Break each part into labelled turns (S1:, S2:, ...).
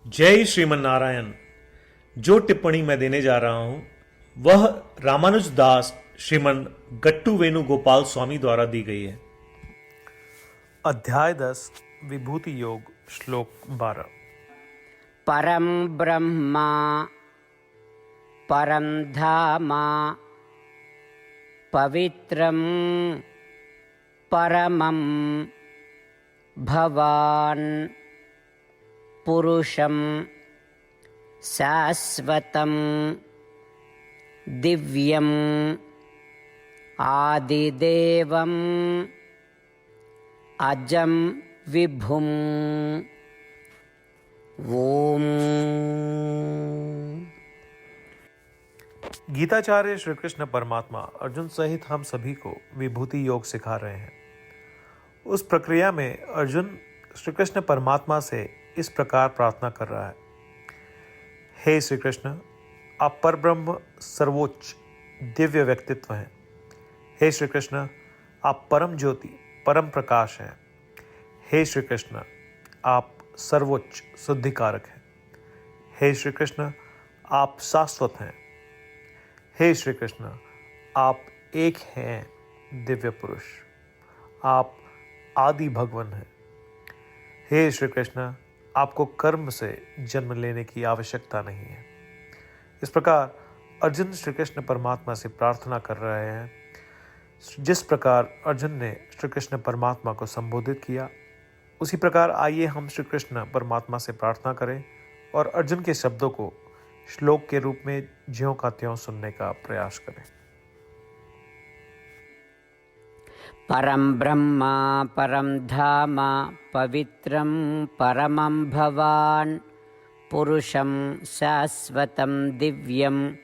S1: जय श्रीमन नारायण। जो टिप्पणी मैं देने जा रहा हूं वह रामानुज दास श्रीमन गट्टू वेणुगोपाल स्वामी द्वारा दी गई है। अध्याय 10 विभूति योग श्लोक 12।
S2: परं ब्रह्मा परं धामा पवित्रं परमं भवान् पुरुषं शाश्वतं दिव्यम् आदिदेवम् अजं विभुम्। ओम।
S1: गीताचार्य श्री कृष्ण परमात्मा अर्जुन सहित हम सभी को विभूति योग सिखा रहे हैं। उस प्रक्रिया में अर्जुन श्री कृष्ण परमात्मा से इस प्रकार प्रार्थना कर रहा है। हे श्री कृष्ण, आप परब्रह्म सर्वोच्च दिव्य व्यक्तित्व हैं। हे श्री कृष्ण, आप परम ज्योति परम प्रकाश हैं। हे श्री कृष्ण, आप सर्वोच्च शुद्धिकारक हैं। हे श्री कृष्ण, आप शाश्वत हैं। हे श्री कृष्ण, आप एक हैं दिव्य पुरुष। आप आदि भगवान हैं। हे श्री कृष्ण, आपको कर्म से जन्म लेने की आवश्यकता नहीं है। इस प्रकार अर्जुन श्री कृष्ण परमात्मा से प्रार्थना कर रहे हैं। जिस प्रकार अर्जुन ने श्री कृष्ण परमात्मा को संबोधित किया, उसी प्रकार आइए हम श्री कृष्ण परमात्मा से प्रार्थना करें और अर्जुन के शब्दों को श्लोक के रूप में ज्यों का त्यों सुनने का प्रयास करें।
S2: परं ब्रह्मा परं धाम पवित्रं परमं भवान् पुरुषं शाश्वतं दिव्यम्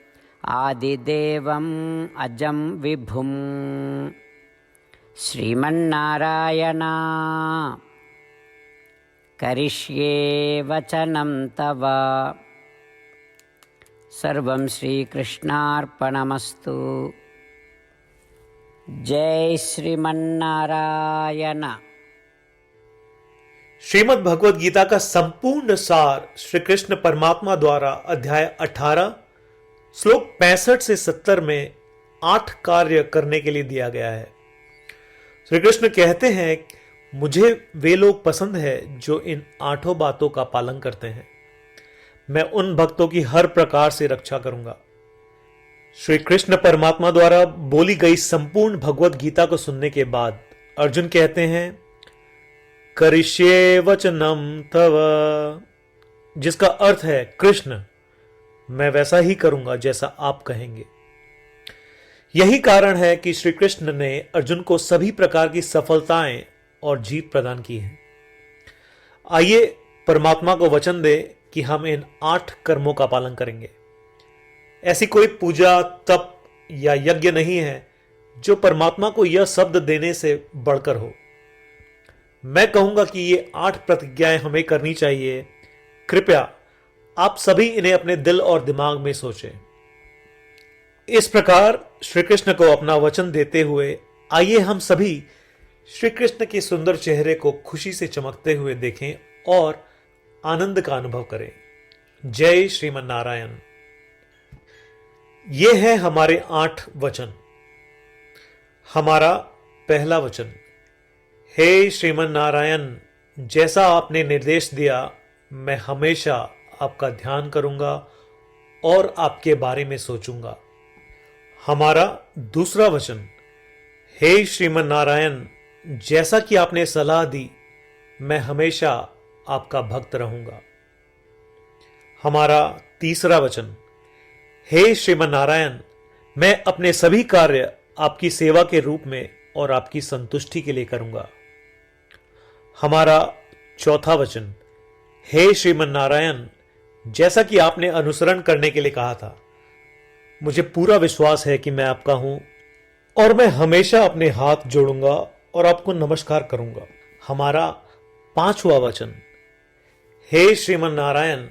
S2: आदिदेवम् अजं विभुम्। श्रीमन्नारायण करिष्ये वचनं तव। सर्वं श्रीकृष्णार्पणमस्तु। जय श्रीमन्नारायण।
S1: श्रीमद् भगवद गीता का संपूर्ण सार श्री कृष्ण परमात्मा द्वारा अध्याय 18 श्लोक 65 से 70 में 8 कार्य करने के लिए दिया गया है। श्री कृष्ण कहते हैं, मुझे वे लोग पसंद है जो इन 8 बातों का पालन करते हैं। मैं उन भक्तों की हर प्रकार से रक्षा करूंगा। श्री कृष्ण परमात्मा द्वारा बोली गई संपूर्ण भगवत गीता को सुनने के बाद अर्जुन कहते हैं, करिष्ये वचनम तव, जिसका अर्थ है कृष्ण, मैं वैसा ही करूंगा जैसा आप कहेंगे। यही कारण है कि श्री कृष्ण ने अर्जुन को सभी प्रकार की सफलताएं और जीत प्रदान की है। आइए परमात्मा को वचन दे कि हम इन 8 कर्मों का पालन करेंगे। ऐसी कोई पूजा, तप या यज्ञ नहीं है जो परमात्मा को यह शब्द देने से बढ़कर हो। मैं कहूंगा कि ये 8 प्रतिज्ञाएं हमें करनी चाहिए। कृपया आप सभी इन्हें अपने दिल और दिमाग में सोचें। इस प्रकार श्री कृष्ण को अपना वचन देते हुए आइए हम सभी श्री कृष्ण के सुंदर चेहरे को खुशी से चमकते हुए देखें और आनंद का अनुभव करें। जय श्रीमन नारायण। ये है हमारे 8 वचन। हमारा पहला वचन, हे श्रीमन नारायण, जैसा आपने निर्देश दिया मैं हमेशा आपका ध्यान करूंगा और आपके बारे में सोचूंगा। हमारा दूसरा वचन, हे श्रीमन नारायण, जैसा कि आपने सलाह दी मैं हमेशा आपका भक्त रहूंगा। हमारा तीसरा वचन, हे श्रीमन नारायण, मैं अपने सभी कार्य आपकी सेवा के रूप में और आपकी संतुष्टि के लिए करूंगा। हमारा चौथा वचन, हे श्रीमन नारायण, जैसा कि आपने अनुसरण करने के लिए कहा था, मुझे पूरा विश्वास है कि मैं आपका हूं और मैं हमेशा अपने हाथ जोड़ूंगा और आपको नमस्कार करूंगा। हमारा पांचवा वचन, हे श्रीमन नारायण,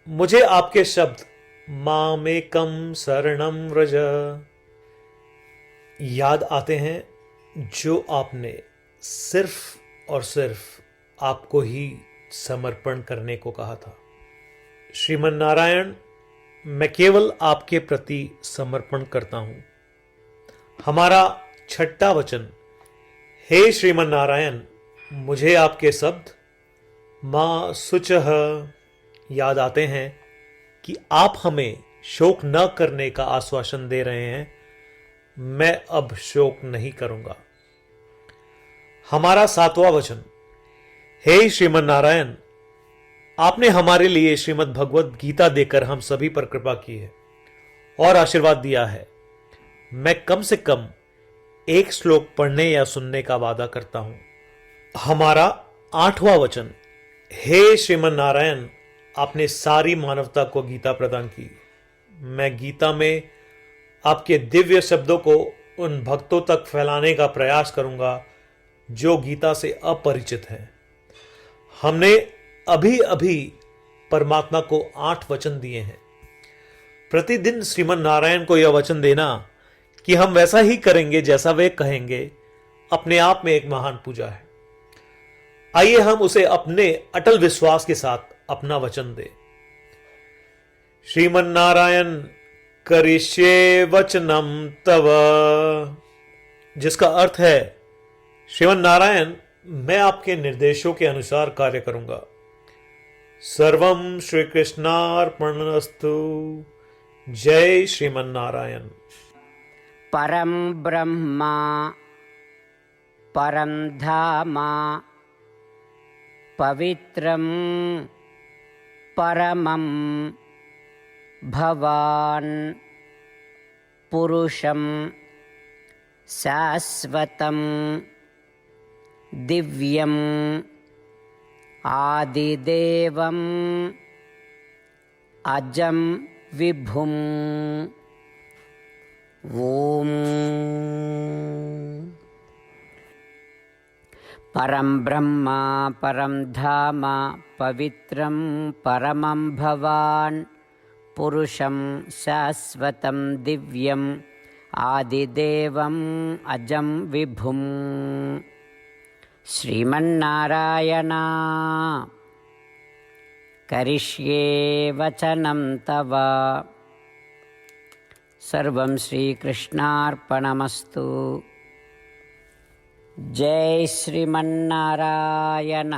S1: मुझे आपके शब्द मामेकम शरणम व्रज याद आते हैं जो आपने सिर्फ और सिर्फ आपको ही समर्पण करने को कहा था। श्रीमन्नारायण, मैं केवल आपके प्रति समर्पण करता हूं। हमारा छठा वचन, हे श्रीमन्नारायण, मुझे आपके शब्द मां शुचः याद आते हैं कि आप हमें शोक न करने का आश्वासन दे रहे हैं। मैं अब शोक नहीं करूंगा। हमारा सातवां वचन, हे श्रीमन्नारायण, आपने हमारे लिए श्रीमद् भगवत गीता देकर हम सभी पर कृपा की है और आशीर्वाद दिया है। मैं कम से कम एक श्लोक पढ़ने या सुनने का वादा करता हूं। हमारा आठवां वचन, हे श्रीमन्नारायण, आपने सारी मानवता को गीता प्रदान की। मैं गीता में आपके दिव्य शब्दों को उन भक्तों तक फैलाने का प्रयास करूंगा जो गीता से अपरिचित हैं। हमने अभी अभी परमात्मा को 8 वचन दिए हैं। प्रतिदिन श्रीमन नारायण को यह वचन देना कि हम वैसा ही करेंगे जैसा वे कहेंगे, अपने आप में एक महान पूजा है। आइए हम उसे अपने अटल विश्वास के साथ अपना वचन दें। श्रीमन नारायण करिष्ये वचनम तव, जिसका अर्थ है, श्रीमन नारायण, मैं आपके निर्देशों के अनुसार कार्य करूंगा। सर्वम श्री कृष्णार्पणमस्तु। जय श्रीमन नारायण।
S2: परं ब्रह्मा परं धामा पवित्रं परमं भवान् पुरुषं शाश्वतं दिव्यम् आदिदेवम् अजं विभुम्। ओम परं ब्रह्मा परं धाम पवित्रं परमं भवान् पुरुषं शाश्वतं दिव्यम् आदिदेवम् अजं विभुम्। श्रीमन्नारायण करिष्ये वचनं तव। सर्वं श्रीकृष्णार्पणमस्तु। जय श्रीमन्नारायण।